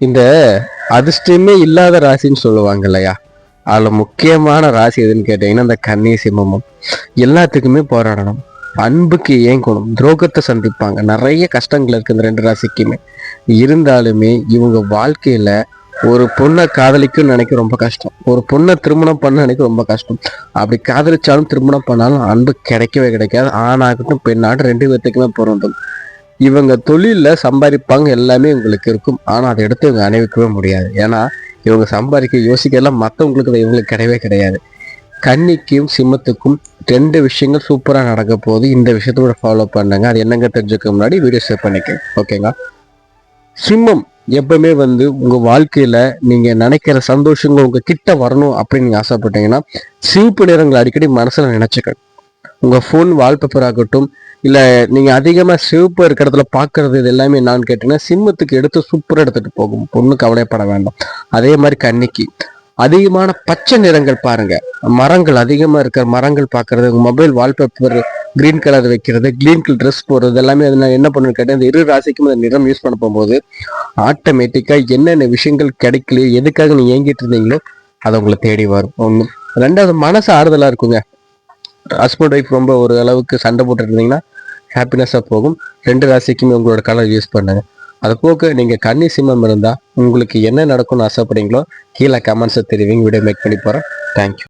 இந்த அதிர்ஷ்டமே இல்லாத ராசின்னு சொல்லுவாங்க இல்லையா, அதுல முக்கியமான ராசி எதுன்னு கேட்டீங்கன்னா இந்த கன்னி சிம்மமும். எல்லாத்துக்குமே போராடணும், அன்புக்கு ஏங்கணும், துரோகத்தை சந்திப்பாங்க, நிறைய கஷ்டங்கள் இருக்கு இந்த ரெண்டு ராசிக்குமே. இருந்தாலுமே இவங்க வாழ்க்கையில ஒரு பொண்ணை காதலிக்கும் நினைக்க ரொம்ப கஷ்டம், ஒரு பொண்ணை திருமணம் பண்ண நினைக்க ரொம்ப கஷ்டம். அப்படி காதலிச்சாலும் திருமணம் பண்ணாலும் அன்பு கிடைக்கவே கிடைக்காது. ஆணாகட்டும் பெண்ணாகட்டும் ரெண்டு பேர்த்துக்குமே பொருந்தும். இவங்க தொழில்ல சம்பாதிப்பாங்க, எல்லாமே இவங்களுக்கு இருக்கும். ஆனா அதை எடுத்து இவங்க அணிவிக்கவே முடியாது. ஏன்னா இவங்க சம்பாதிக்க யோசிக்கலாம், மற்றவங்களுக்கு இவங்களுக்கு கிடையவே கிடையாது. கன்னிக்கும் சிம்மத்துக்கும் ரெண்டு விஷயங்கள் சூப்பரா நடக்க போகுது. இந்த விஷயத்தோட ஃபாலோ பண்ணுங்க. அது என்னங்க தெரிஞ்சுக்க முன்னாடி வீடியோ ஷேர் பண்ணிக்க, ஓகேங்க. சிம்மம் எப்பவுமே உங்க வாழ்க்கையில நீங்க நினைக்கிற சந்தோஷங்கள் உங்க கிட்ட வரணும் அப்படின்னு நீங்க ஆசைப்பட்டீங்கன்னா சிவப்பு நிறங்களை அடிக்கடி மனசுல நினைச்சுக்க. உங்க ஃபோன் வால்பேப்பர் ஆகட்டும், இல்ல நீங்க அதிகமா சிவப்பு இருக்கிற இடத்துல பாக்குறது இது எல்லாமே என்னன்னு கேட்டீங்கன்னா சிம்மத்துக்கு எடுத்து சூப்பரா எடுத்துட்டு போகும். பொண்ணு கவலைப்பட வேண்டாம். அதே மாதிரி கன்னிக்கு அதிகமான பச்சை நிறங்கள் பாருங்க, மரங்கள் அதிகமா இருக்கிற மரங்கள் பாக்குறது, மொபைல் வால்பேப்பர் கிரீன் கலர் வைக்கிறது, கிரீன் கலர் ட்ரெஸ் போடுறது எல்லாமே என்ன பண்ணுன்னு கேட்டேன். இந்த இரு ராசிக்கும் அந்த நிறம் யூஸ் பண்ண போகும்போது ஆட்டோமேட்டிக்கா என்னென்ன விஷயங்கள் கிடைக்கலையோ எதுக்காக நீங்க ஏங்கிட்டு இருந்தீங்களோ அதை உங்களை தேடி வரும். ஒண்ணு. ரெண்டாவது, மனசு ஆறுதலா இருக்குங்க. ஹஸ்பண்ட் ஒய்ஃப் ரொம்ப ஒரு அளவுக்கு சண்டை போட்டு இருந்தீங்கன்னா ஹாப்பினஸா போகும். ரெண்டு ராசிக்குமே உங்களோட கலர் யூஸ் பண்ணுங்க. அது போக நீங்க கன்னி சிம்மம் இருந்தா உங்களுக்கு என்ன நடக்கும்னு ஆசைப்படுறீங்களோ கீழே கமெண்ட்ஸை தெரிவிங்க. வீடியோ மேக் பண்ணி போறேன். தேங்க்யூ.